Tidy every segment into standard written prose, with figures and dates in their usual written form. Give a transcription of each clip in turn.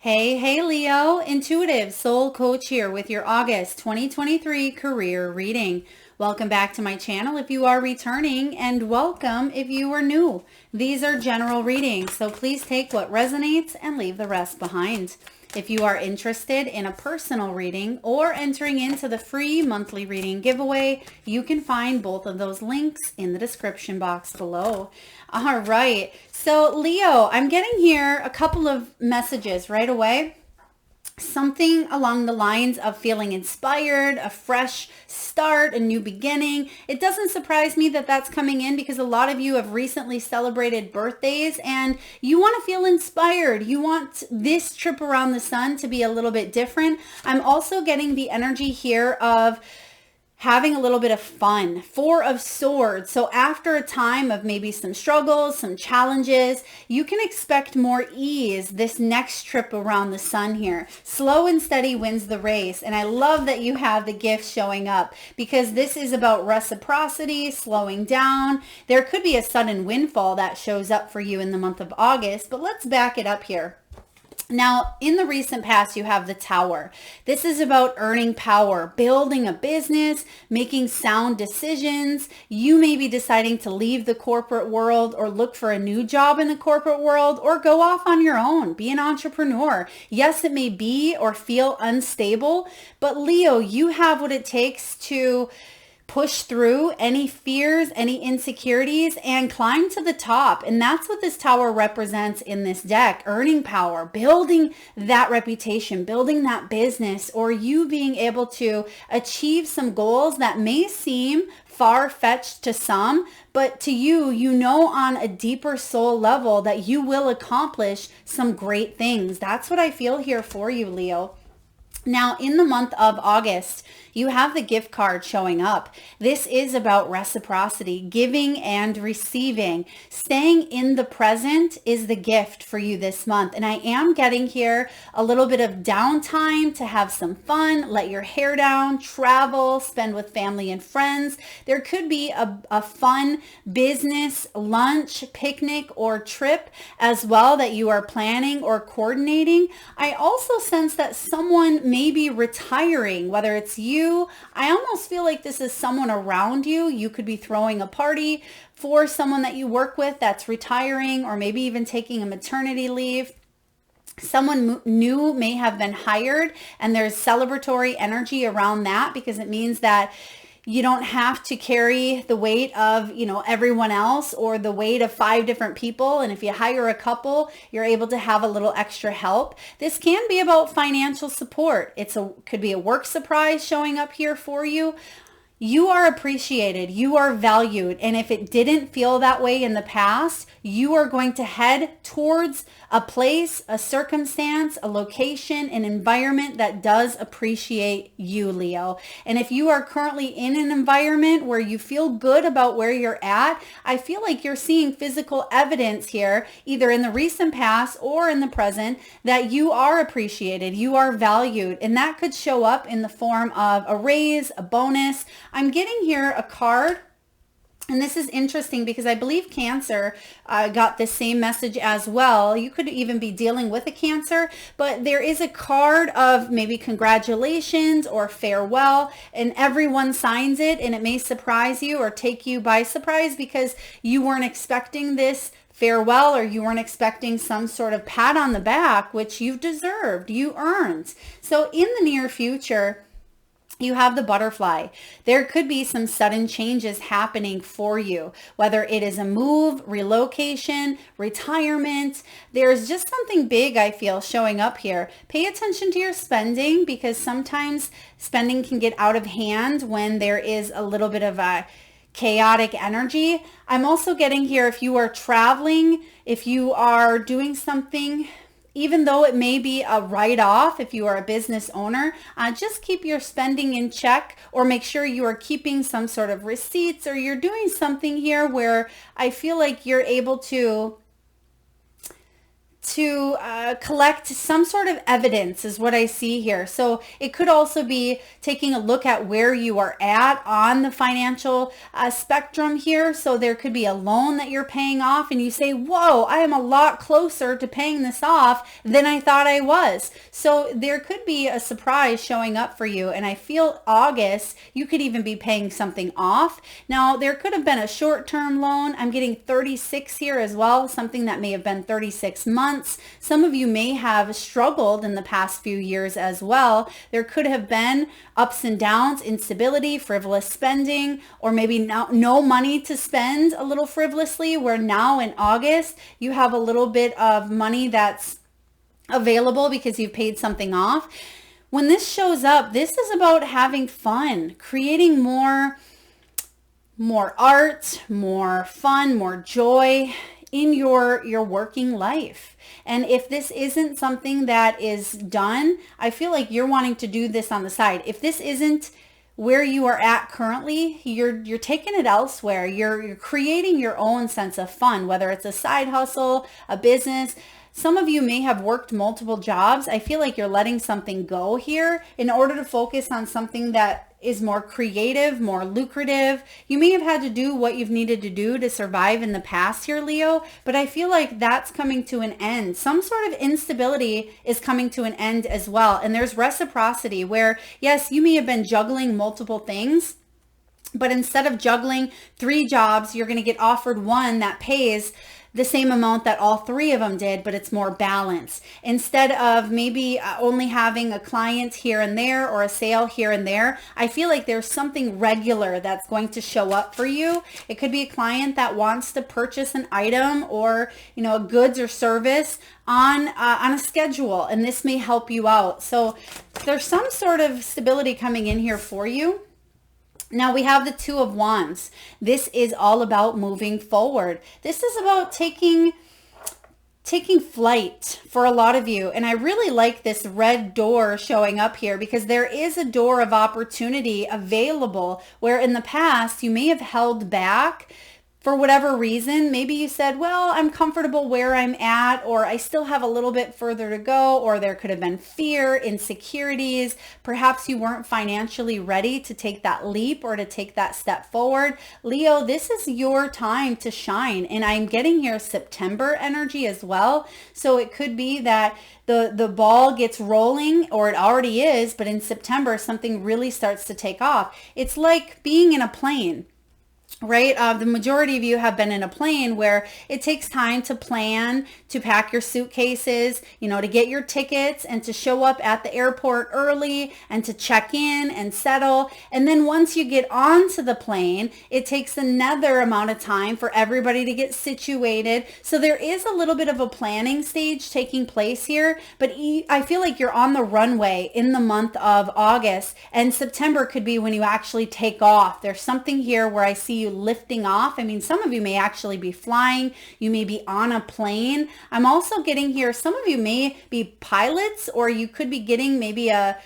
Hey, Leo, intuitive soul coach here with your August 2023 career reading. Welcome back to my channel if you are returning, and welcome if you are new. These are general readings, so please take what resonates and leave the rest behind. If you are interested in a personal reading or entering into the free monthly reading giveaway, you can find both of those links in the description box below. All right, so Leo, I'm getting here a couple of messages right away. Something along the lines of feeling inspired, a fresh start, a new beginning. It doesn't surprise me that that's coming in because a lot of you have recently celebrated birthdays and you want to feel inspired. You want this trip around the sun to be a little bit different. I'm also getting the energy here of having a little bit of fun. Four of Swords. So after a time of maybe some struggles, some challenges, you can expect more ease this next trip around the sun here. Slow and steady wins the race. And I love that you have the gift showing up because this is about reciprocity, slowing down. There could be a sudden windfall that shows up for you in the month of August, but let's back it up here. Now, in the recent past, you have the Tower. This is about earning power, building a business, making sound decisions. You may be deciding to leave the corporate world or look for a new job in the corporate world or go off on your own, be an entrepreneur. Yes, it may be or feel unstable, but Leo, you have what it takes to push through any fears, any insecurities, and climb to the top. And that's what this Tower represents in this deck: earning power, building that reputation, building that business, or you being able to achieve some goals that may seem far-fetched to some, but to you, you know on a deeper soul level that you will accomplish some great things. That's what I feel here for you, Leo. Now, in the month of August, you have the gift card showing up. This is about reciprocity, giving and receiving. Staying in the present is the gift for you this month. And I am getting here a little bit of downtime to have some fun, let your hair down, travel, spend with family and friends. There could be a fun business lunch, picnic, or trip as well that you are planning or coordinating. I also sense that someone may be retiring, whether it's you. I almost feel like this is someone around you. You could be throwing a party for someone that you work with that's retiring, or maybe even taking a maternity leave. Someone new may have been hired, and there's celebratory energy around that because it means that you don't have to carry the weight of, everyone else or the weight of 5 different people. And if you hire a couple, you're able to have a little extra help. This can be about financial support. Could be a work surprise showing up here for you. You are appreciated. You are valued. And if it didn't feel that way in the past, you are going to head towards a place, a circumstance, a location, an environment that does appreciate you, Leo. And if you are currently in an environment where you feel good about where you're at, I feel like you're seeing physical evidence here, either in the recent past or in the present, that you are appreciated, you are valued. And that could show up in the form of a raise, a bonus. I'm getting here a card. And this is interesting because I believe Cancer got the same message as well. You could even be dealing with a Cancer, but there is a card of maybe congratulations or farewell, and everyone signs it, and it may surprise you or take you by surprise because you weren't expecting this farewell, or you weren't expecting some sort of pat on the back, which you've deserved, you earned. So in the near future, you have the Butterfly. There could be some sudden changes happening for you, whether it is a move, relocation, retirement. There's just something big, I feel, showing up here. Pay attention to your spending because sometimes spending can get out of hand when there is a little bit of a chaotic energy. I'm also getting here, if you are traveling, if you are doing something, even though it may be a write-off, if you are a business owner, just keep your spending in check, or make sure you are keeping some sort of receipts, or you're doing something here where I feel like you're able to collect some sort of evidence is what I see here. So it could also be taking a look at where you are at on the financial spectrum here. So there could be a loan that you're paying off and you say, whoa, I am a lot closer to paying this off than I thought I was. So there could be a surprise showing up for you. And I feel August, you could even be paying something off. Now, there could have been a short-term loan. I'm getting 36 here as well, something that may have been 36 months. Some of you may have struggled in the past few years as well. There could have been ups and downs, instability, frivolous spending, or maybe no money to spend a little frivolously, where now in August, you have a little bit of money that's available because you've paid something off. When this shows up, this is about having fun, creating more art, more fun, more joy in your working life. And if this isn't something that is done, I feel like you're wanting to do this on the side. If this isn't where you are at currently, you're taking it elsewhere. You're creating your own sense of fun, whether it's a side hustle, a business. Some of you may have worked multiple jobs. I feel like you're letting something go here in order to focus on something that is more creative, more lucrative. You may have had to do what you've needed to do to survive in the past here, Leo, but I feel like that's coming to an end. Some sort of instability is coming to an end as well. And there's reciprocity where, yes, you may have been juggling multiple things, but instead of juggling 3 jobs, you're going to get offered one that pays the same amount that all 3 of them did, but it's more balanced. Instead of maybe only having a client here and there or a sale here and there, I feel like there's something regular that's going to show up for you. It could be a client that wants to purchase an item or, a goods or service on a schedule, and this may help you out. So there's some sort of stability coming in here for you. Now we have the 2 of Wands. This is all about moving forward. This is about taking flight for a lot of you. And I really like this red door showing up here because there is a door of opportunity available where in the past you may have held back for whatever reason. Maybe you said, well, I'm comfortable where I'm at, or I still have a little bit further to go, or there could have been fear, insecurities. Perhaps you weren't financially ready to take that leap or to take that step forward. Leo, this is your time to shine. And I'm getting here September energy as well. So it could be that the ball gets rolling, or it already is, but in September, something really starts to take off. It's like being in a plane. Right? The majority of you have been in a plane where it takes time to plan, to pack your suitcases, to get your tickets and to show up at the airport early and to check in and settle. And then once you get onto the plane, it takes another amount of time for everybody to get situated. So there is a little bit of a planning stage taking place here, but I feel like you're on the runway in the month of August, and September could be when you actually take off. There's something here where I see you lifting off. I mean, some of you may actually be flying. You may be on a plane. I'm also getting here, some of you may be pilots, or you could be getting maybe a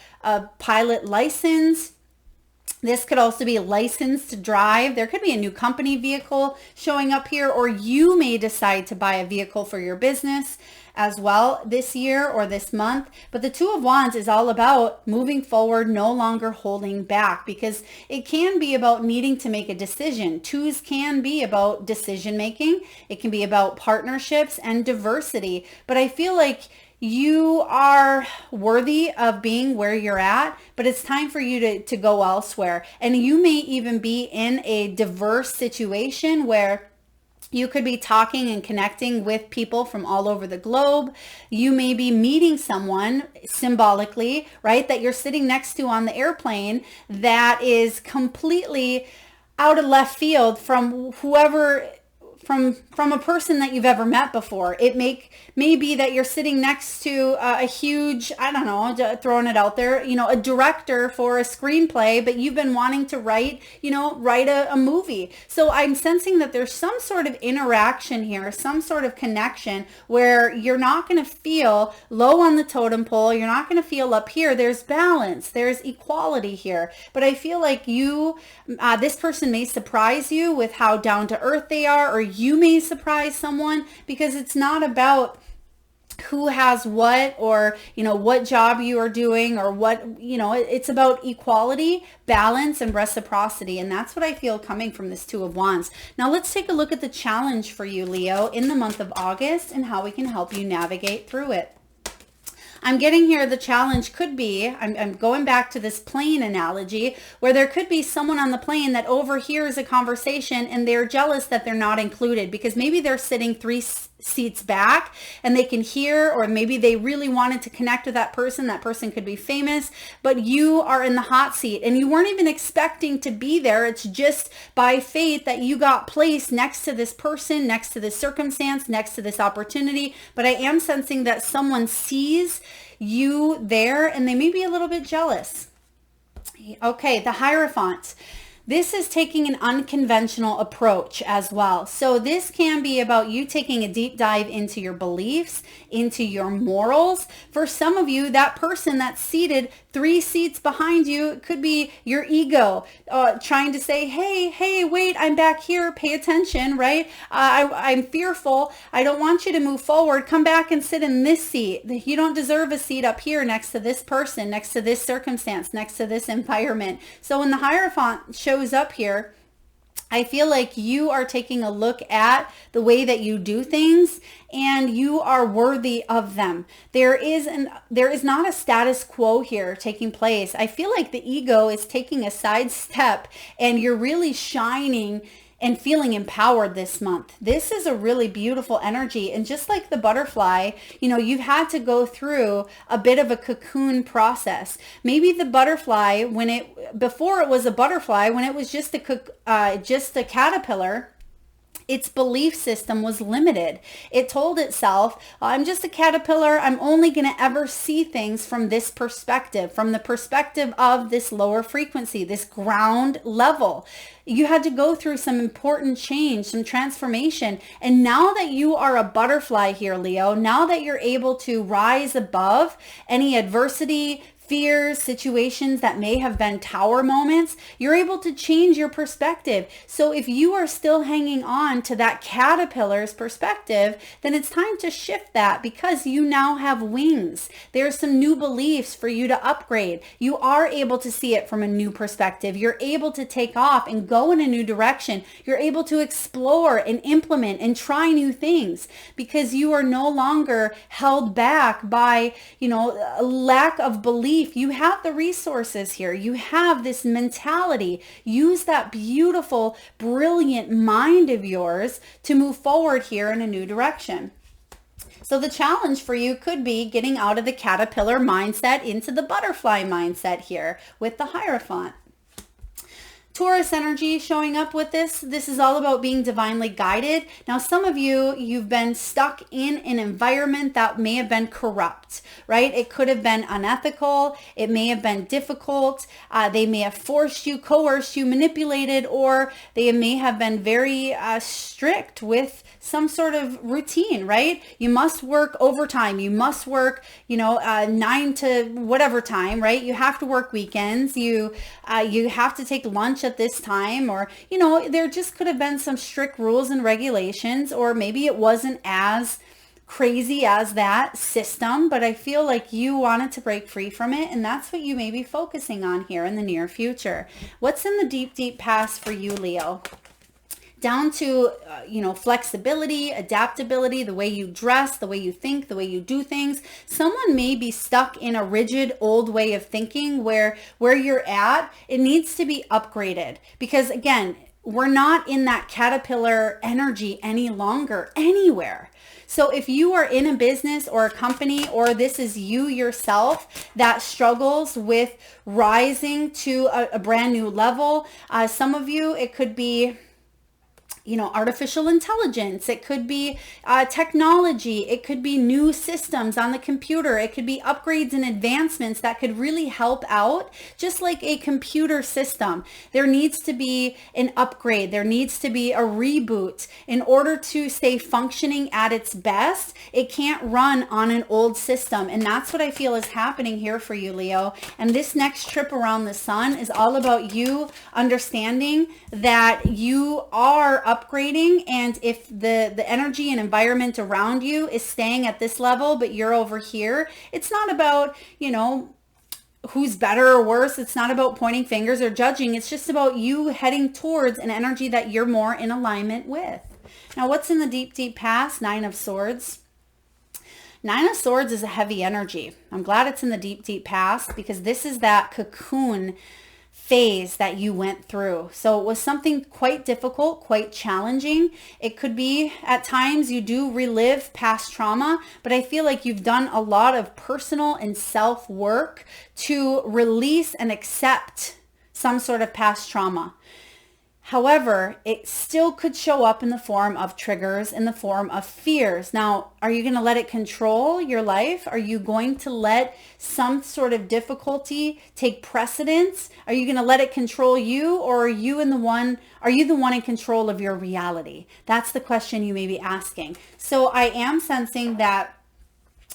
pilot license. This could also be a license to drive. There could be a new company vehicle showing up here, or you may decide to buy a vehicle for your business as well this year or this month. But the 2 of Wands is all about moving forward, no longer holding back, because it can be about needing to make a decision. 2s can be about decision making. It can be about partnerships and diversity. But I feel like you are worthy of being where you're at, but it's time for you to go elsewhere. And you may even be in a diverse situation where you could be talking and connecting with people from all over the globe. You may be meeting someone symbolically, right, that you're sitting next to on the airplane that is completely out of left field from whoever, from a person that you've ever met before. It may be that you're sitting next to a huge, I don't know, throwing it out there, a director for a screenplay, but you've been wanting to write a movie. So I'm sensing that there's some sort of interaction here, some sort of connection where you're not going to feel low on the totem pole. You're not going to feel up here. There's balance. There's equality here. But I feel like this person may surprise you with how down to earth they are, or you may surprise someone, because it's not about who has what, or what job you are doing, or what, it's about equality, balance, and reciprocity. And that's what I feel coming from this Two of Wands. Now let's take a look at the challenge for you, Leo, in the month of August, and how we can help you navigate through it. I'm getting here, the challenge could be, I'm going back to this plane analogy, where there could be someone on the plane that overhears a conversation and they're jealous that they're not included, because maybe they're sitting 3 seats back and they can hear, or maybe they really wanted to connect with that person. That person could be famous, but you are in the hot seat and you weren't even expecting to be there. It's just by fate that you got placed next to this person, next to this circumstance, next to this opportunity. But I am sensing that someone sees you there and they may be a little bit jealous. Okay, the Hierophant. This is taking an unconventional approach as well. So this can be about you taking a deep dive into your beliefs, into your morals. For some of you, that person that's seated 3 seats behind you could be your ego trying to say, hey, wait, I'm back here. Pay attention, right? I'm fearful. I don't want you to move forward. Come back and sit in this seat. You don't deserve a seat up here next to this person, next to this circumstance, next to this environment. So when the Hierophant shows up here, I feel like you are taking a look at the way that you do things, and you are worthy of them. There is not a status quo here taking place. I feel like the ego is taking a side step, and you're really shining and feeling empowered this month. This is a really beautiful energy. And just like the butterfly, you've had to go through a bit of a cocoon process. Maybe the butterfly, before it was a butterfly, when it was just a caterpillar, its belief system was limited. It told itself, I'm just a caterpillar. I'm only going to ever see things from this perspective, from the perspective of this lower frequency, this ground level. You had to go through some important change, some transformation. And now that you are a butterfly here, Leo, now that you're able to rise above any adversity, fears, situations that may have been tower moments, you're able to change your perspective. So if you are still hanging on to that caterpillar's perspective, then it's time to shift that, because you now have wings. There's some new beliefs for you to upgrade. You are able to see it from a new perspective. You're able to take off and go in a new direction. You're able to explore and implement and try new things, because you are no longer held back by, a lack of belief. You have the resources here. You have this mentality. Use that beautiful, brilliant mind of yours to move forward here in a new direction. So the challenge for you could be getting out of the caterpillar mindset into the butterfly mindset here with the Hierophant. Taurus energy showing up with this. This is all about being divinely guided. Now, some of you've been stuck in an environment that may have been corrupt, right? It could have been unethical. It may have been difficult. They may have forced you, coerced you, manipulated, or they may have been very strict with some sort of routine, right? You must work overtime. You must work, 9 to whatever time, right? You have to work weekends. You have to take lunch at this time, or, there just could have been some strict rules and regulations, or maybe it wasn't as crazy as that system, but I feel like you wanted to break free from it, and that's what you may be focusing on here in the near future. What's in the deep, deep past for you, Leo? Down to, flexibility, adaptability, the way you dress, the way you think, the way you do things. Someone may be stuck in a rigid old way of thinking where you're at, it needs to be upgraded. Because again, we're not in that caterpillar energy any longer anywhere. So if you are in a business or a company, or this is you yourself that struggles with rising to a brand new level, some of you, it could be artificial intelligence. It could be technology. It could be new systems on the computer. It could be upgrades and advancements that could really help out. Just like a computer system, there needs to be an upgrade. There needs to be a reboot in order to stay functioning at its best. It can't run on an old system. And that's what I feel is happening here for you, Leo. And this next trip around the sun is all about you understanding that you are upgrading, and if the energy and environment around you is staying at this level, but you're over here, it's not about, who's better or worse. It's not about pointing fingers or judging. It's just about you heading towards an energy that you're more in alignment with. Now, what's in the deep, deep past? Nine of Swords. Nine of Swords is a heavy energy. I'm glad it's in the deep, deep past, because this is that cocoon phase that you went through. So it was something quite difficult, quite challenging. It could be at times you do relive past trauma, but I feel like you've done a lot of personal and self work to release and accept some sort of past trauma. However, it still could show up in the form of triggers, in the form of fears. Now, are you going to let it control your life? Are you going to let some sort of difficulty take precedence? Are you going to let it control you, or are you the one in control of your reality? That's the question you may be asking. So I am sensing that,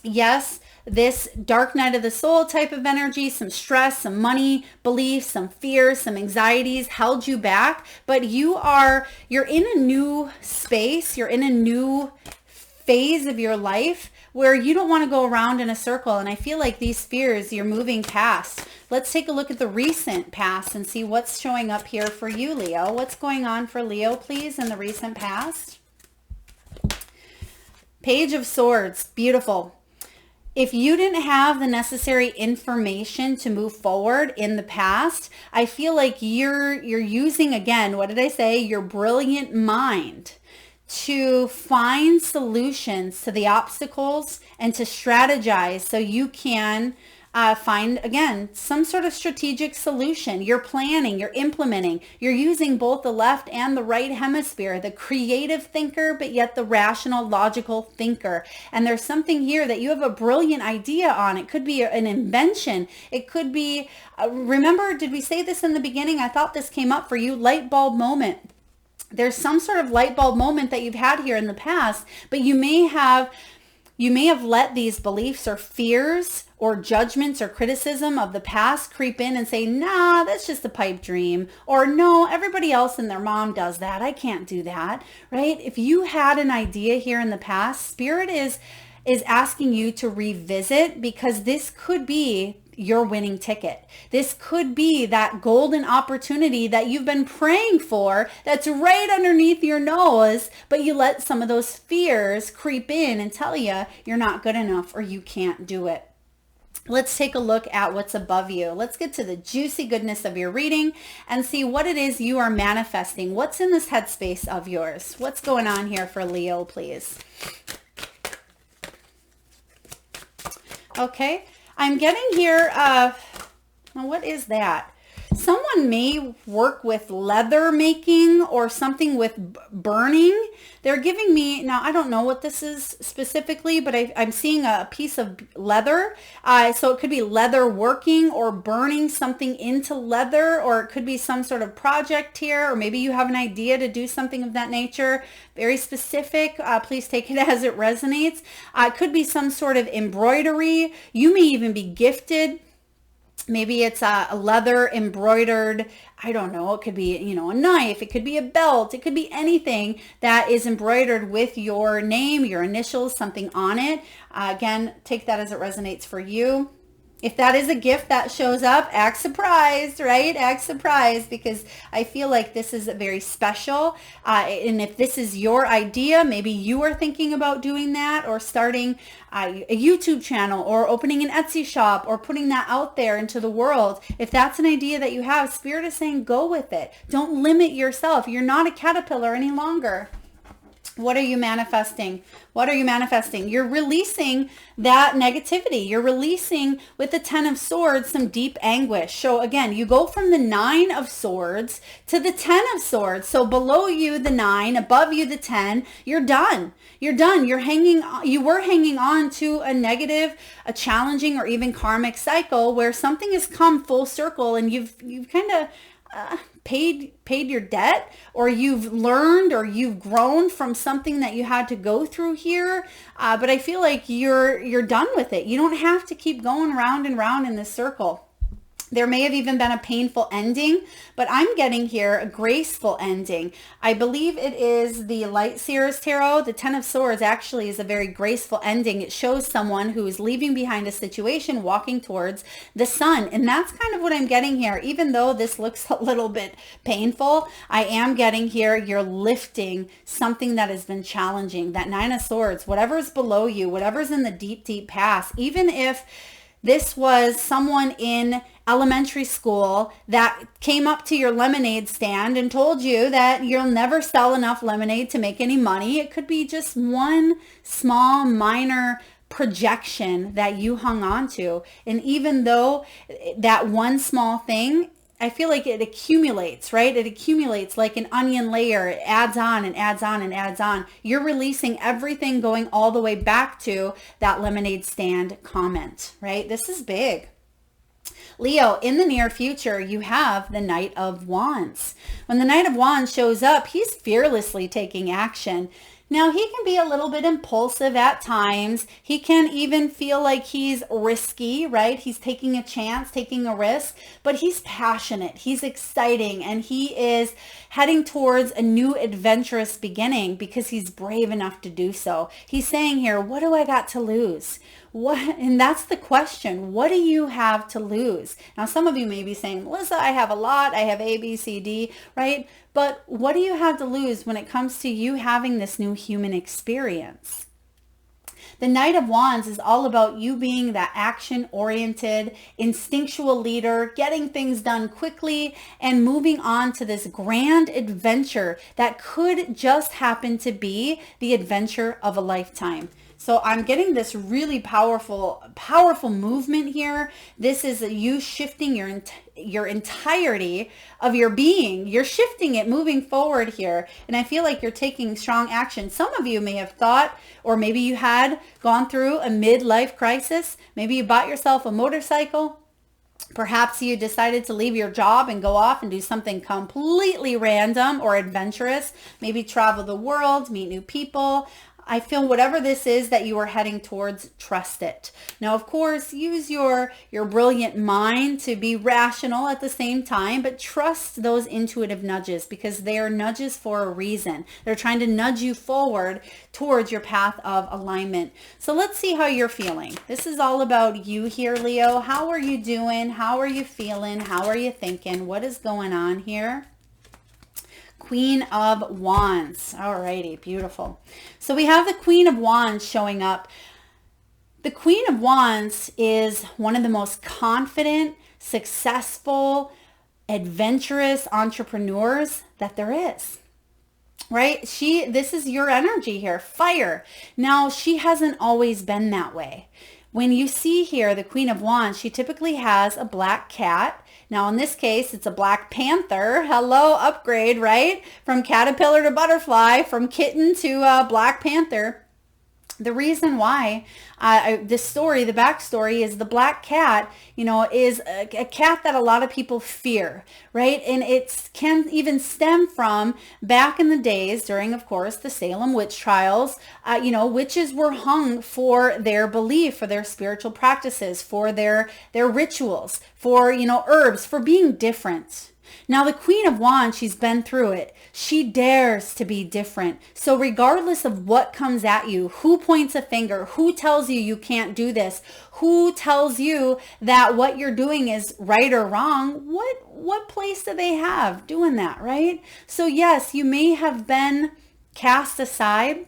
yes, this dark night of the soul type of energy, some stress, some money beliefs, some fears, some anxieties held you back, but you're in a new space, you're in a new phase of your life where you don't want to go around in a circle. And I feel like these fears you're moving past. Let's take a look at the recent past and see what's showing up here for you, Leo. What's going on for Leo, please, in the recent past? Page of Swords, beautiful. If you didn't have the necessary information to move forward in the past, I feel like you're using, again, what did I say? Your brilliant mind to find solutions to the obstacles and to strategize so you can find, again, some sort of strategic solution. You're planning, you're implementing, you're using both the left and the right hemisphere, the creative thinker, but yet the rational, logical thinker. And there's something here that you have a brilliant idea on. It could be an invention. It could be, remember, did we say this in the beginning? I thought this came up for you, light bulb moment. There's some sort of light bulb moment that you've had here in the past, but you may have let these beliefs or fears or judgments or criticism of the past creep in and say, nah, that's just a pipe dream. Or no, everybody else and their mom does that. I can't do that, right? If you had an idea here in the past, Spirit is asking you to revisit, because this could be your winning ticket. This could be that golden opportunity that you've been praying for, that's right underneath your nose, but you let some of those fears creep in and tell you you're not good enough or you can't do it. Let's take a look at what's above you. Let's get to the juicy goodness of your reading and see what it is you are manifesting. What's in this headspace of yours? What's going on here for Leo, please? Okay. I'm getting here, what is that? Someone may work with leather making or something with burning. They're giving me, now I don't know what this is specifically, but I'm seeing a piece of leather. So it could be leather working or burning something into leather, or it could be some sort of project here, or maybe you have an idea to do something of that nature. Very specific. Please take it as it resonates. It could be some sort of embroidery. You may even be gifted. Maybe it's a leather embroidered, I don't know, it could be, a knife, it could be a belt, it could be anything that is embroidered with your name, your initials, something on it. Again, take that as it resonates for you. If that is a gift that shows up, act surprised, right? Act surprised, because I feel like this is very special. And if this is your idea, maybe you are thinking about doing that, or starting a YouTube channel, or opening an Etsy shop, or putting that out there into the world. If that's an idea that you have, Spirit is saying go with it. Don't limit yourself. You're not a caterpillar any longer. What are you manifesting? What are you manifesting? You're releasing that negativity. You're releasing, with the 10 of Swords, some deep anguish. So again, you go from the 9 of Swords to the 10 of Swords. So below you, the 9, above you, the 10, you're done. You're done. You were hanging on to a negative, a challenging, or even karmic cycle where something has come full circle and you've kind of paid your debt, or you've learned, or you've grown from something that you had to go through here. But I feel like you're done with it. You don't have to keep going round and round in this circle. There may have even been a painful ending, but I'm getting here a graceful ending. I believe it is the Light Seer's Tarot. The Ten of Swords actually is a very graceful ending. It shows someone who is leaving behind a situation, walking towards the sun. And that's kind of what I'm getting here. Even though this looks a little bit painful, I am getting here you're lifting something that has been challenging. That Nine of Swords, whatever's below you, whatever's in the deep, deep past, even if this was someone in elementary school that came up to your lemonade stand and told you that you'll never sell enough lemonade to make any money. It could be just one small minor projection that you hung on to. And even though that one small thing, I feel like it accumulates, right? It accumulates like an onion layer. It adds on and adds on and adds on. You're releasing everything going all the way back to that lemonade stand comment, right? This is big. Leo, in the near future, you have the Knight of Wands. When the Knight of Wands shows up, he's fearlessly taking action. Now, he can be a little bit impulsive at times. He can even feel like he's risky, right? He's taking a chance, taking a risk, but he's passionate, he's exciting, and he is heading towards a new adventurous beginning because he's brave enough to do so. He's saying here, what do I got to lose? What? And that's the question. What do you have to lose? Now, some of you may be saying, Melissa, I have a lot. I have A, B, C, D, right? But what do you have to lose when it comes to you having this new human experience? The Knight of Wands is all about you being that action-oriented, instinctual leader, getting things done quickly and moving on to this grand adventure that could just happen to be the adventure of a lifetime. So I'm getting this really powerful movement here. This is you shifting your entirety of your being. You're shifting it, moving forward here. And I feel like you're taking strong action. Some of you may have thought, or maybe you had gone through a midlife crisis. Maybe you bought yourself a motorcycle. Perhaps you decided to leave your job and go off and do something completely random or adventurous. Maybe travel the world, meet new people. I feel whatever this is that you are heading towards, trust it. Now, of course, use your brilliant mind to be rational at the same time, but trust those intuitive nudges because they are nudges for a reason. They're trying to nudge you forward towards your path of alignment. So let's see how you're feeling. This is all about you here, Leo. How are you doing? How are you feeling? How are you thinking? What is going on here? Queen of Wands. Alrighty, beautiful. So we have the Queen of Wands showing up. The Queen of Wands is one of the most confident, successful, adventurous entrepreneurs that there is. Right? This is your energy here, fire. Now, she hasn't always been that way. When you see here the Queen of Wands, she typically has a black cat. Now, in this case, it's a Black Panther. Hello, upgrade, right? From caterpillar to butterfly, from kitten to Black Panther. The reason why this story, the backstory is the black cat, is a cat that a lot of people fear, right? And it can even stem from back in the days during, of course, the Salem witch trials. Witches were hung for their belief, for their spiritual practices, for their rituals, for, herbs, for being different. Now, the Queen of Wands, she's been through it. She dares to be different. So regardless of what comes at you, who points a finger, who tells you you can't do this, who tells you that what you're doing is right or wrong, what place do they have doing that, right? So yes, you may have been cast aside.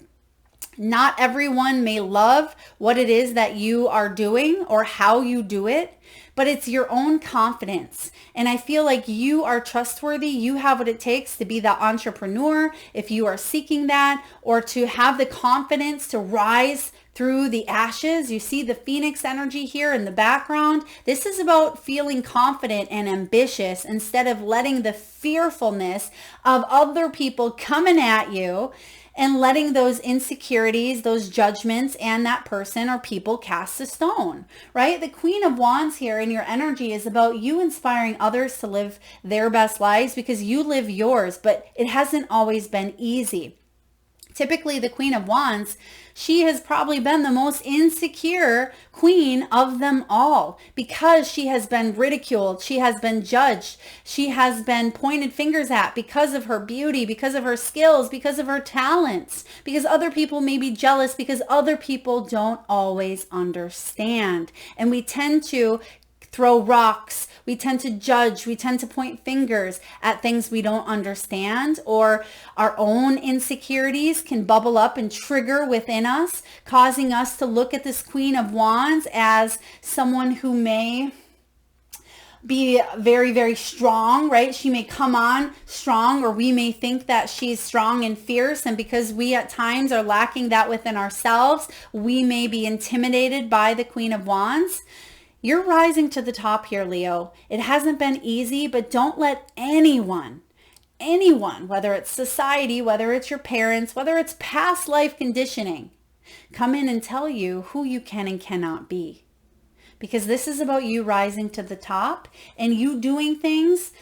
Not everyone may love what it is that you are doing or how you do it, but it's your own confidence. And I feel like you are trustworthy. You have what it takes to be the entrepreneur if you are seeking that, or to have the confidence to rise through the ashes. You see the Phoenix energy here in the background. This is about feeling confident and ambitious instead of letting the fearfulness of other people coming at you and letting those insecurities, those judgments, and that person or people cast a stone, right? The Queen of Wands here in your energy is about you inspiring others to live their best lives because you live yours, but it hasn't always been easy. Typically, the Queen of Wands She has probably been the most insecure queen of them all because she has been ridiculed. She has been judged. She has been pointed fingers at because of her beauty, because of her skills, because of her talents, because other people may be jealous, because other people don't always understand. And we tend to throw rocks. We tend to judge. We tend to point fingers at things we don't understand, or our own insecurities can bubble up and trigger within us, causing us to look at this Queen of Wands as someone who may be very, very strong, right? She may come on strong, or we may think that she's strong and fierce. And because we at times are lacking that within ourselves, we may be intimidated by the Queen of Wands. You're rising to the top here, Leo. It hasn't been easy, but don't let anyone, whether it's society, whether it's your parents, whether it's past life conditioning, come in and tell you who you can and cannot be. Because this is about you rising to the top and you doing things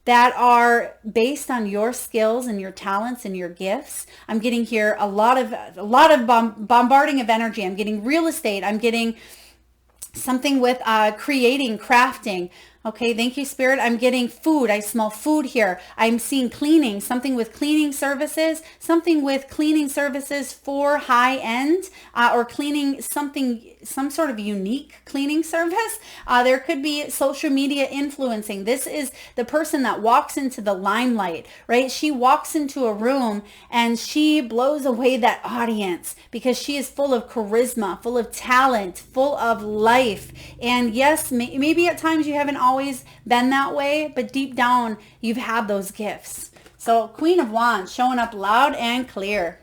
that are based on your skills and your talents and your gifts. I'm getting here a lot of bombarding of energy. I'm getting real estate. I'm getting something with creating, crafting. Okay, thank you, Spirit. I'm getting food. I smell food here. I'm seeing cleaning, something with cleaning services for high end, or cleaning some sort of unique cleaning service. There could be social media influencing. This is the person that walks into the limelight, right? She walks into a room and she blows away that audience because she is full of charisma, full of talent, full of life. And yes, maybe at times you haven't always been that way, but deep down you've had those gifts. So Queen of Wands showing up loud and clear.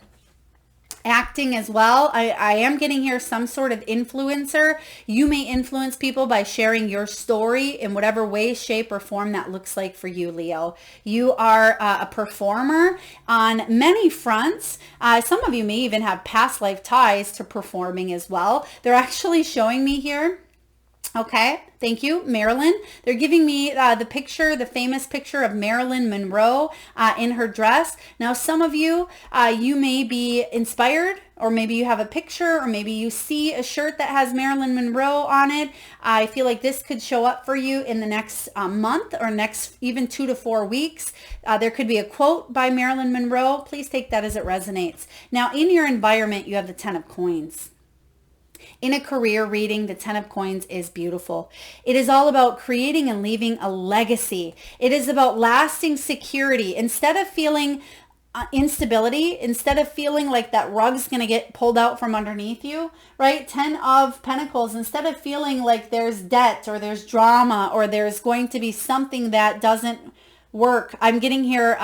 Acting as well. I am getting here some sort of influencer. You may influence people by sharing your story in whatever way, shape, or form that looks like for you, Leo. You are a performer on many fronts. Some of you may even have past life ties to performing as well. They're actually showing me here. Okay, thank you, Marilyn. They're giving me the famous picture of Marilyn Monroe in her dress. Now, some of you, you may be inspired, or maybe you have a picture, or maybe you see a shirt that has Marilyn Monroe on it. I feel like this could show up for you in the next month, or next even 2 to 4 weeks. There could be a quote by Marilyn Monroe. Please take that as it resonates. Now, in your environment, you have the 10 of Coins. In a career reading, the 10 of Coins is beautiful. It is all about creating and leaving a legacy. It is about lasting security. Instead of feeling instability, instead of feeling like that rug's going to get pulled out from underneath you, right? 10 of Pentacles, instead of feeling like there's debt or there's drama or there's going to be something that doesn't work. I'm getting here,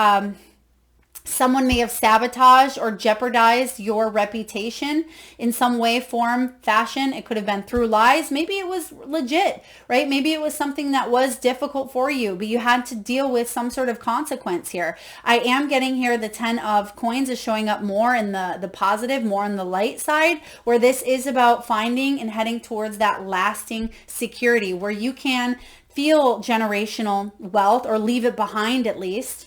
someone may have sabotaged or jeopardized your reputation in some way, form, fashion. It could have been through lies. Maybe it was legit, right? Maybe it was something that was difficult for you, but you had to deal with some sort of consequence here. I am getting here the 10 of Coins is showing up more in the positive, more on the light side, where this is about finding and heading towards that lasting security where you can feel generational wealth, or leave it behind at least,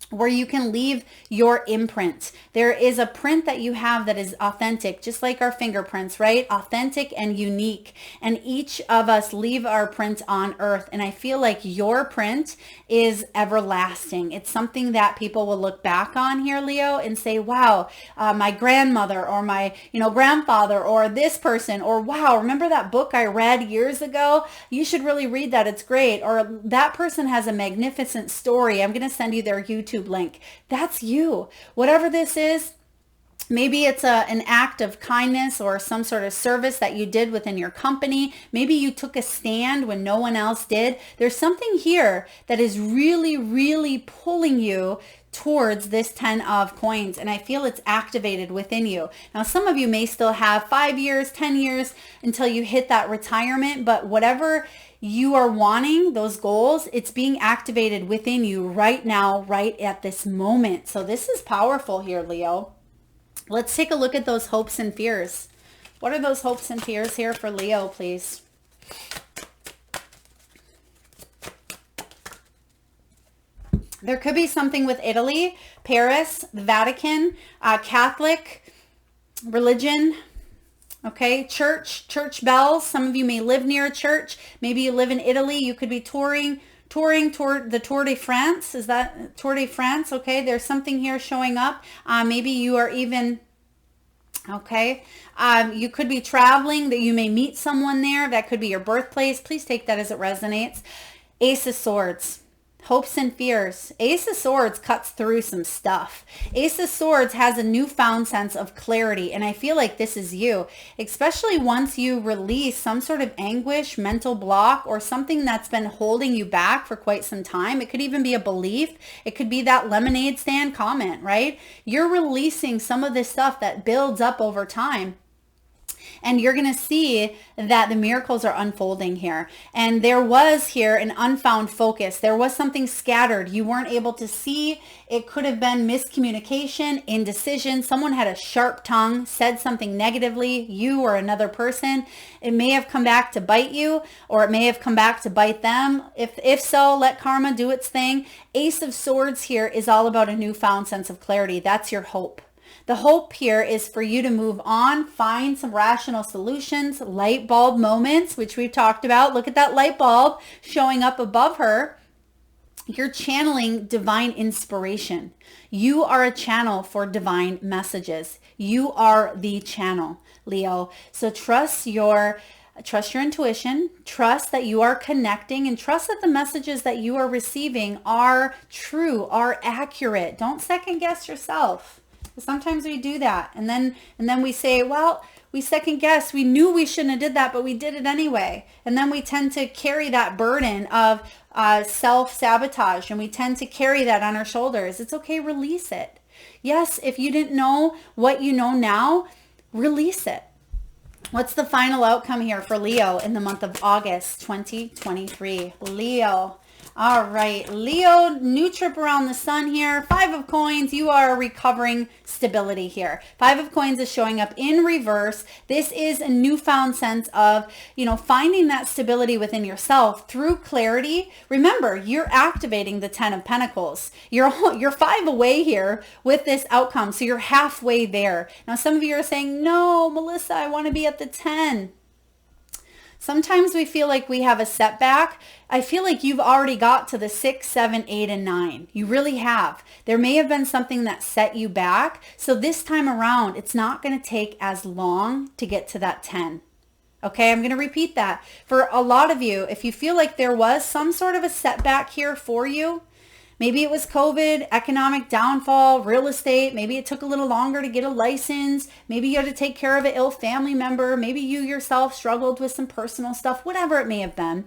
where you can leave your imprint. There is a print that you have that is authentic, just like our fingerprints, right? Authentic and unique. And each of us leave our print on earth. And I feel like your print is everlasting. It's something that people will look back on here, Leo, and say, wow, my grandmother or my, grandfather or this person, or wow, remember that book I read years ago? You should really read that. It's great. Or that person has a magnificent story. I'm going to send you their YouTube link. That's you. Whatever this is, maybe it's an act of kindness or some sort of service that you did within your company. Maybe you took a stand when no one else did. There's something here that is really, really pulling you towards this 10 of Coins, and I feel it's activated within you. Now, some of you may still have 5 years, 10 years until you hit that retirement, but whatever you are wanting, those goals, it's being activated within you right now, right at this moment. So this is powerful here, Leo. Let's take a look at those hopes and fears. What are those hopes and fears here for Leo, please? There could be something with Italy, Paris, the Vatican, Catholic. religion. Okay, church bells. Some of you may live near a church. Maybe you live in Italy. You could be touring toward the Tour de France. Is that Tour de France? Okay, there's something here showing up. Maybe you are even, okay, you could be traveling, that you may meet someone there. That could be your birthplace. Please take that as it resonates. Ace of Swords. Hopes and fears. Ace of Swords cuts through some stuff. Ace of Swords has a newfound sense of clarity, and I feel like this is you, especially once you release some sort of anguish, mental block, or something that's been holding you back for quite some time. It could even be a belief. It could be that lemonade stand comment, right? You're releasing some of this stuff that builds up over time. And you're going to see that the miracles are unfolding here. And there was here an unfound focus. There was something scattered. You weren't able to see. It could have been miscommunication, indecision. Someone had a sharp tongue, said something negatively, you or another person. It may have come back to bite you, or it may have come back to bite them. If so, let karma do its thing. Ace of Swords here is all about a newfound sense of clarity. That's your hope. The hope here is for you to move on, find some rational solutions, light bulb moments, which we've talked about. Look at that light bulb showing up above her. You're channeling divine inspiration. You are a channel for divine messages. You are the channel, Leo. So trust your intuition, trust that you are connecting, and trust that the messages that you are receiving are true, are accurate. Don't second guess yourself. Sometimes we do that, and then we say, well, we second guess. We knew we shouldn't have did that, but we did it anyway. And then we tend to carry that burden of self-sabotage, and we tend to carry that on our shoulders. It's okay, release it. Yes, if you didn't know what you know now, release it. What's the final outcome here for Leo in the month of August 2023? Leo. All right, Leo, new trip around the sun here. 5 of coins, you are recovering stability here. 5 of coins is showing up in reverse. This is a newfound sense of, finding that stability within yourself through clarity. Remember, you're activating the 10 of Pentacles. You're 5 away here with this outcome, so you're halfway there. Now, some of you are saying, no, Melissa, I want to be at the 10. Sometimes we feel like we have a setback. I feel like you've already got to the 6, 7, 8, and 9. You really have. There may have been something that set you back. So this time around, it's not going to take as long to get to that 10. Okay, I'm going to repeat that. For a lot of you, if you feel like there was some sort of a setback here for you, maybe it was COVID, economic downfall, real estate. Maybe it took a little longer to get a license. Maybe you had to take care of an ill family member. Maybe you yourself struggled with some personal stuff, whatever it may have been.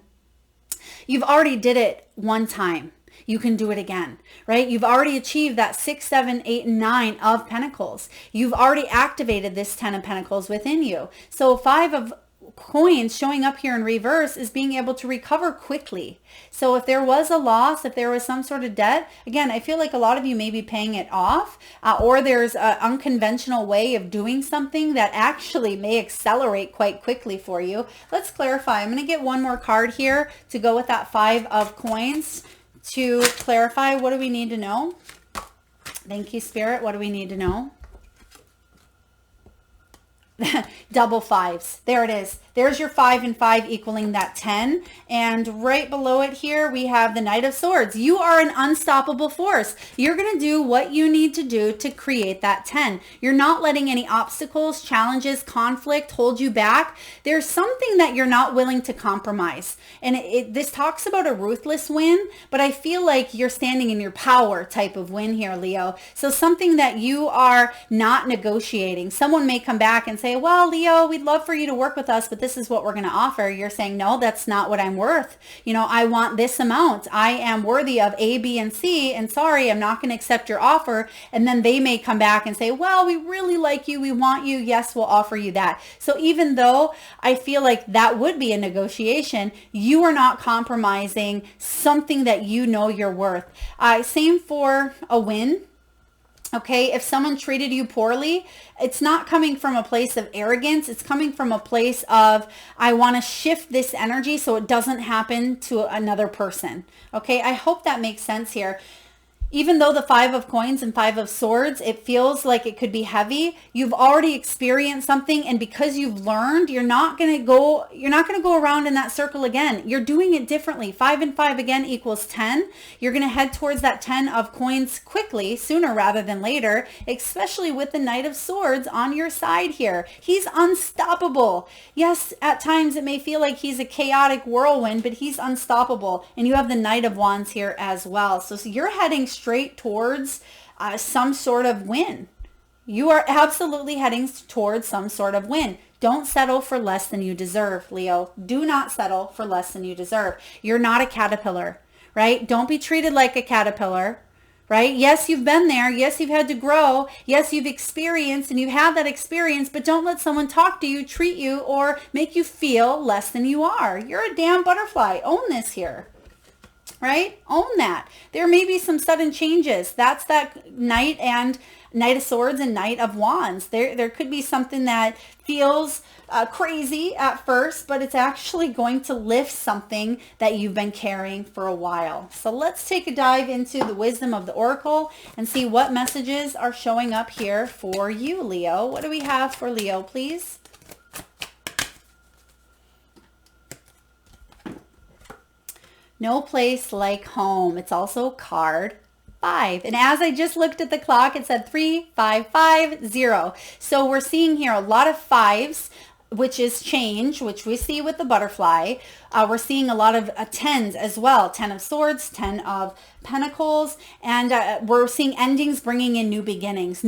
You've already did it one time. You can do it again, right? You've already achieved that 6, 7, 8, and 9 of Pentacles. You've already activated this 10 of Pentacles within you. So 5 of coins showing up here in reverse is being able to recover quickly. So if there was a loss, if there was some sort of debt, again, I feel like a lot of you may be paying it off, or there's an unconventional way of doing something that actually may accelerate quite quickly for you. Let's clarify. I'm going to get one more card here to go with that 5 of coins to clarify. What do we need to know? Thank you, Spirit. What do we need to know? Double 5s. There it is. There's your 5 and 5 equaling that 10. And right below it here, we have the Knight of Swords. You are an unstoppable force. You're going to do what you need to do to create that 10. You're not letting any obstacles, challenges, conflict hold you back. There's something that you're not willing to compromise. And this talks about a ruthless win, but I feel like you're standing in your power type of win here, Leo. So something that you are not negotiating. Someone may come back and say, well, Leo, we'd love for you to work with us, but this is what we're going to offer. You're saying, no, that's not what I'm worth. I want this amount. I am worthy of A, B, and C, and sorry, I'm not going to accept your offer. And then they may come back and say, well, we really like you. We want you. Yes, we'll offer you that. So even though I feel like that would be a negotiation, you are not compromising something that you know you're worth. Same for a win. Okay, if someone treated you poorly, it's not coming from a place of arrogance. It's coming from a place of, I want to shift this energy so it doesn't happen to another person. Okay, I hope that makes sense here. even though the Five of Coins and Five of Swords, it feels like it could be heavy, you've already experienced something, and because you've learned, you're not going to go around in that circle again. You're doing it differently. 5 and 5 again equals 10. You're going to head towards that 10 of coins quickly, sooner rather than later, especially with the Knight of Swords on your side here. He's unstoppable. Yes, at times it may feel like he's a chaotic whirlwind, but he's unstoppable. And you have the Knight of Wands here as well. So you're heading straight towards some sort of win. You are absolutely heading towards some sort of win. Don't settle for less than you deserve, Leo. Do not settle for less than you deserve. You're not a caterpillar, right? Don't be treated like a caterpillar, right? Yes, you've been there. Yes, you've had to grow. Yes, you've experienced and you've had that experience, but don't let someone talk to you, treat you, or make you feel less than you are. You're a damn butterfly. Own this here. Right? Own that. There may be some sudden changes. That's that Knight of Swords and Knight of Wands. There could be something that feels crazy at first, but it's actually going to lift something that you've been carrying for a while. So let's take a dive into the wisdom of the Oracle and see what messages are showing up here for you, Leo. What do we have for Leo, please? No place like home. It's also card 5. And as I just looked at the clock, it said 3550. So we're seeing here a lot of 5s, which is change, which we see with the butterfly. We're seeing a lot of 10s as well. 10 of Swords, 10 of Pentacles, and we're seeing endings bringing in new beginnings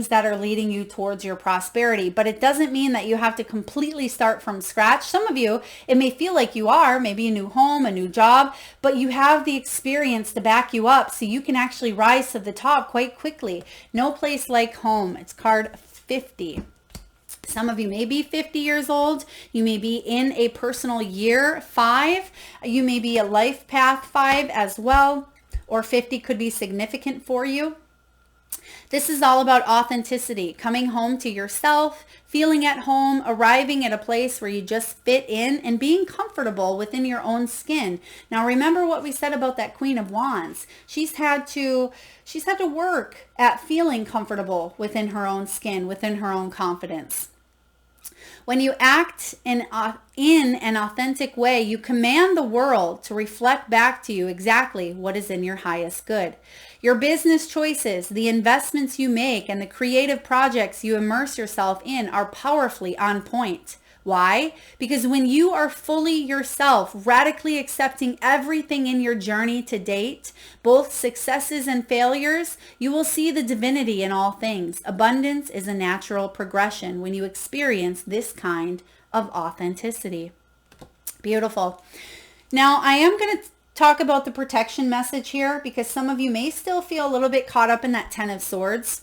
that are leading you towards your prosperity. But it doesn't mean that you have to completely start from scratch. Some of you, it may feel like you are, maybe a new home, a new job, but you have the experience to back you up so you can actually rise to the top quite quickly. No place like home. It's card 50. Some of you may be 50 years old. You may be in a personal year 5. You may be a life path 5 as well, or 50 could be significant for you. This is all about authenticity, coming home to yourself, feeling at home, arriving at a place where you just fit in and being comfortable within your own skin. Now, remember what we said about that Queen of Wands. She's had to work at feeling comfortable within her own skin, within her own confidence. When you act in an authentic way, you command the world to reflect back to you exactly what is in your highest good. Your business choices, the investments you make, and the creative projects you immerse yourself in are powerfully on point. Why? Because when you are fully yourself, radically accepting everything in your journey to date, both successes and failures, you will see the divinity in all things. Abundance is a natural progression when you experience this kind of authenticity. Beautiful. Now, I am going to talk about the protection message here because some of you may still feel a little bit caught up in that 10 of Swords.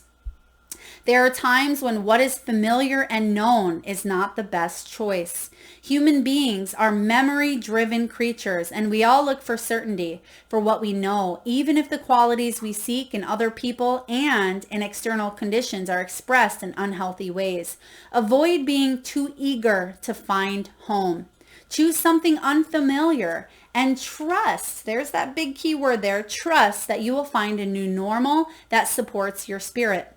There are times when what is familiar and known is not the best choice. Human beings are memory-driven creatures, and we all look for certainty for what we know, even if the qualities we seek in other people and in external conditions are expressed in unhealthy ways. Avoid being too eager to find home. Choose something unfamiliar and trust. There's that big key word there. Trust that you will find a new normal that supports your spirit.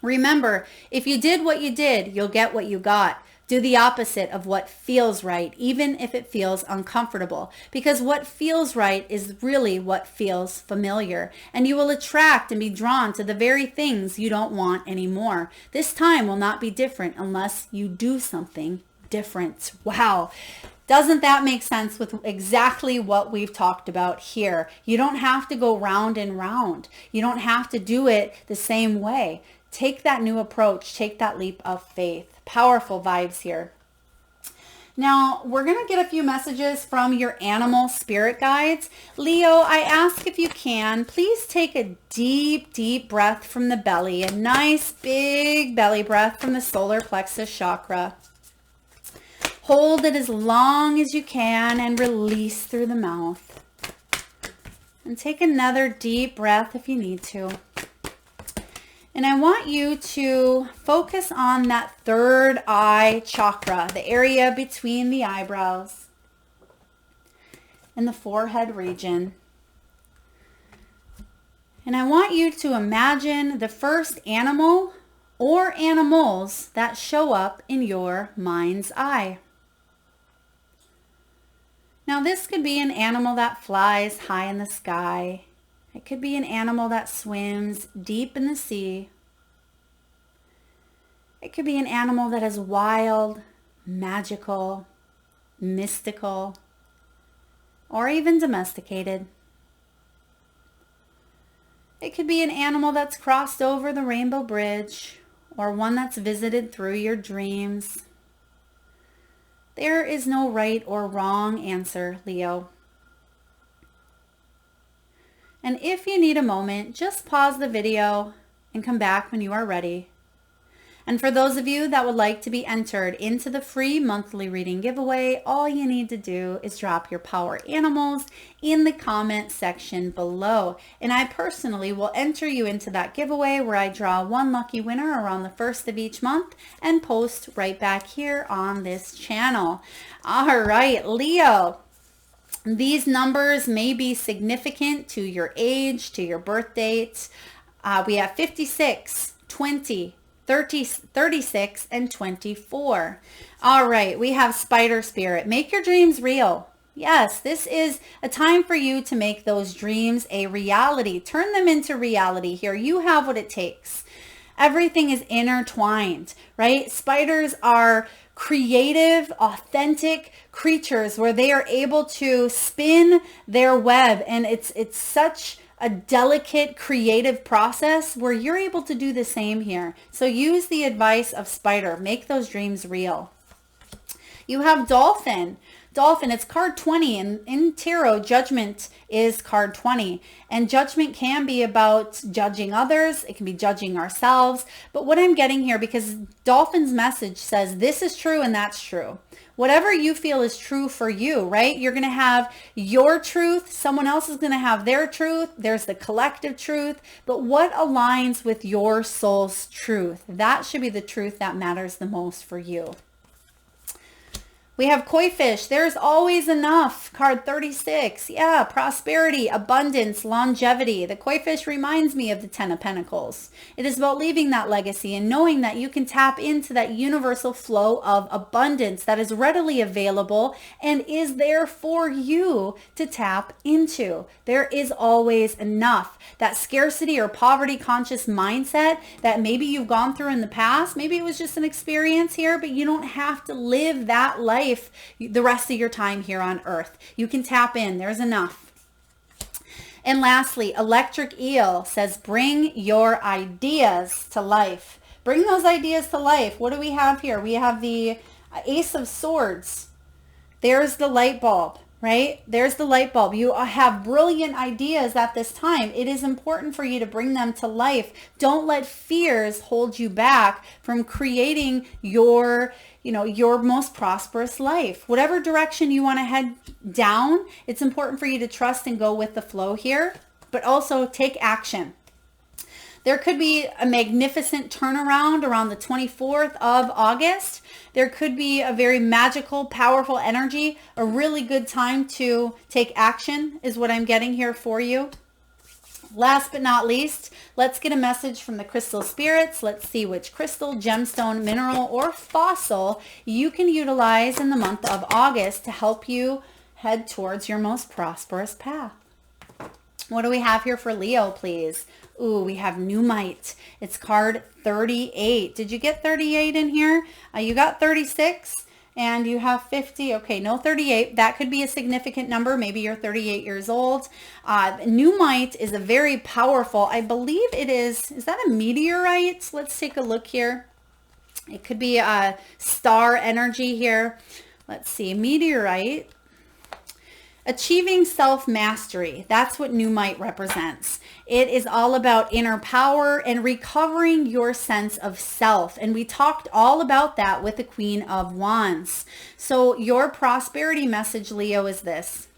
Remember, if you did what you did, you'll get what you got. Do the opposite of what feels right, even if it feels uncomfortable, because what feels right is really what feels familiar, and you will attract and be drawn to the very things you don't want anymore. This time will not be different unless you do something different. Wow. Doesn't that make sense with exactly what we've talked about here? You don't have to go round and round. You don't have to do it the same way. Take that new approach. Take that leap of faith. Powerful vibes here. Now, we're going to get a few messages from your animal spirit guides. Leo, I ask if you can, please take a deep, deep breath from the belly. A nice big belly breath from the solar plexus chakra. Hold it as long as you can and release through the mouth. And take another deep breath if you need to. And I want you to focus on that third eye chakra, the area between the eyebrows and the forehead region. And I want you to imagine the first animal or animals that show up in your mind's eye. Now this could be an animal that flies high in the sky. It could be an animal that swims deep in the sea. It could be an animal that is wild, magical, mystical, or even domesticated. It could be an animal that's crossed over the rainbow bridge, or one that's visited through your dreams. There is no right or wrong answer, Leo. And if you need a moment, just pause the video and come back when you are ready. And for those of you that would like to be entered into the free monthly reading giveaway, all you need to do is drop your power animals in the comment section below. And I personally will enter you into that giveaway where I draw one lucky winner around the first of each month and post right back here on this channel. All right, Leo. These numbers may be significant to your age, to your birth date. We have 56, 20, 30, 36, and 24. All right, we have Spider Spirit. Make your dreams real. Yes, this is a time for you to make those dreams a reality. Turn them into reality here. You have what it takes. Everything is intertwined, right? Spiders are creative, authentic creatures where they are able to spin their web, and it's such a delicate creative process where you're able to do the same here. So use the advice of Spider. Make those dreams real. You have Dolphin. Dolphin, it's card 20, and in tarot, judgment is card 20. And judgment can be about judging others. It can be judging ourselves. But what I'm getting here, because Dolphin's message says this is true and that's true. Whatever you feel is true for you, right? You're going to have your truth. Someone else is going to have their truth. There's the collective truth. But what aligns with your soul's truth? That should be the truth that matters the most for you. We have Koi Fish. There's always enough. Card 36. Yeah, prosperity, abundance, longevity. The Koi Fish reminds me of the Ten of Pentacles. It is about leaving that legacy and knowing that you can tap into that universal flow of abundance that is readily available and is there for you to tap into. There is always enough. That scarcity or poverty conscious mindset that maybe you've gone through in the past, maybe it was just an experience here, but you don't have to live that life the rest of your time here on earth. You can tap in. There's enough. And lastly, Electric Eel says, bring your ideas to life. Bring those ideas to life. What do we have here? We have the Ace of Swords. There's the light bulb, right? There's the light bulb. You have brilliant ideas at this time. It is important for you to bring them to life. Don't let fears hold you back from creating your most prosperous life. Whatever direction you want to head down, it's important for you to trust and go with the flow here, but also take action. There could be a magnificent turnaround around the 24th of August. There could be a very magical, powerful energy. A really good time to take action is what I'm getting here for you. Last but not least, let's get a message from the crystal spirits. Let's see which crystal, gemstone, mineral, or fossil you can utilize in the month of August to help you head towards your most prosperous path. What do we have here for Leo, please? Ooh, we have Numite. It's card 38. Did you get 38 in here? You got 36. And you have 50. Okay, no 38. That could be a significant number. Maybe you're 38 years old. Numite is a very powerful, I believe it is that a meteorite? Let's take a look here. It could be a star energy here. Let's see, meteorite. Achieving self-mastery. That's what Numite represents. It is all about inner power and recovering your sense of self. And we talked all about that with the Queen of Wands. So your prosperity message, Leo, is this.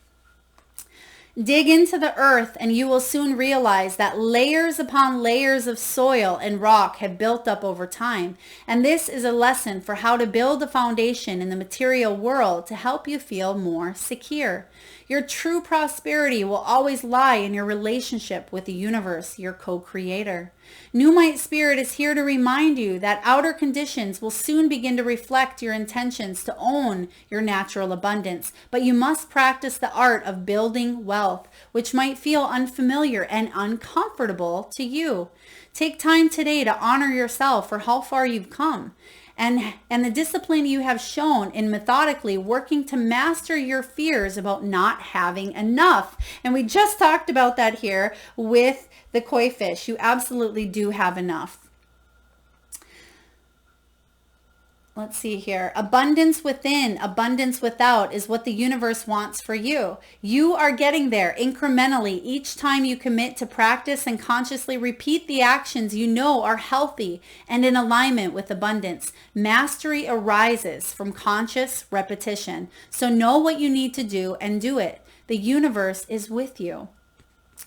Dig into the earth and you will soon realize that layers upon layers of soil and rock have built up over time. And this is a lesson for how to build a foundation in the material world to help you feel more secure. Your true prosperity will always lie in your relationship with the universe, your co-creator. Numite Spirit is here to remind you that outer conditions will soon begin to reflect your intentions to own your natural abundance, but you must practice the art of building wealth, which might feel unfamiliar and uncomfortable to you. Take time today to honor yourself for how far you've come and the discipline you have shown in methodically working to master your fears about not having enough. And we just talked about that here with the koi fish. You absolutely do have enough. Let's see here. Abundance within, abundance without is what the universe wants for you. You are getting there incrementally each time you commit to practice and consciously repeat the actions you know are healthy and in alignment with abundance. Mastery arises from conscious repetition. So know what you need to do and do it. The universe is with you.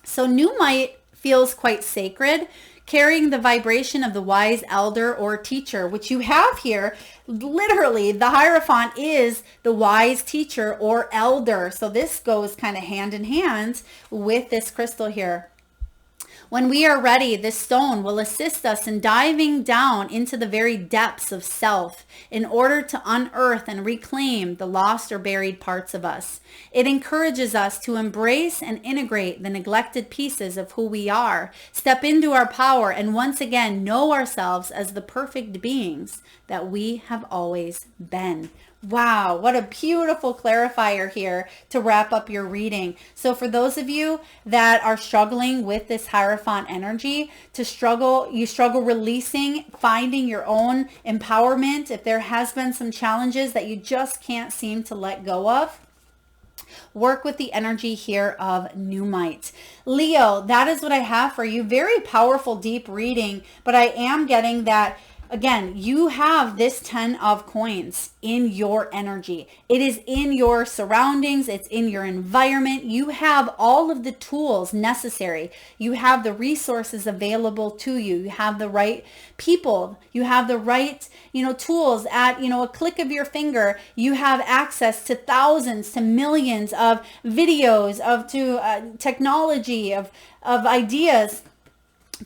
So Numite feels quite sacred, carrying the vibration of the wise elder or teacher, which you have here. Literally, the Hierophant is the wise teacher or elder. So this goes kind of hand in hand with this crystal here. When we are ready, this stone will assist us in diving down into the very depths of self in order to unearth and reclaim the lost or buried parts of us. It encourages us to embrace and integrate the neglected pieces of who we are, step into our power, and once again know ourselves as the perfect beings that we have always been. Wow, what a beautiful clarifier here to wrap up your reading. So for those of you that are struggling with this Hierophant energy, you struggle releasing, finding your own empowerment, if there has been some challenges that you just can't seem to let go of, work with the energy here of Numite. Leo, that is what I have for you. Very powerful, deep reading, but I am getting that. Again, you have this 10 of coins in your energy. It is in your surroundings. It's in your environment. You have all of the tools necessary. You have the resources available to you. You have the right people. You have the right, tools at, a click of your finger. You have access to thousands, to millions of videos, to technology, of ideas.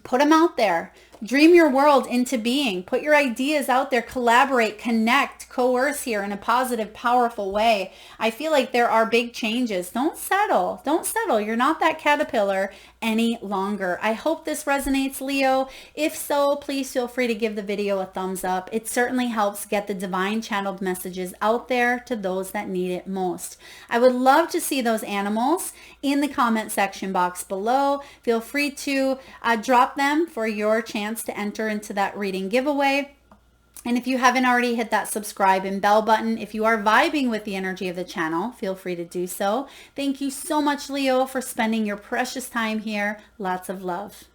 Put them out there. Dream your world into being. Put your ideas out there. Collaborate, connect, coerce here in a positive, powerful way. I feel like there are big changes. Don't settle. Don't settle. You're not that caterpillar any longer. I hope this resonates, Leo. If so, please feel free to give the video a thumbs up. It certainly helps get the divine channeled messages out there to those that need it most. I would love to see those animals in the comment section box below. Feel free to drop them for your chance to enter into that reading giveaway. And if you haven't already, hit that subscribe and bell button. If you are vibing with the energy of the channel, feel free to do so. Thank you so much, Leo, for spending your precious time here. Lots of love.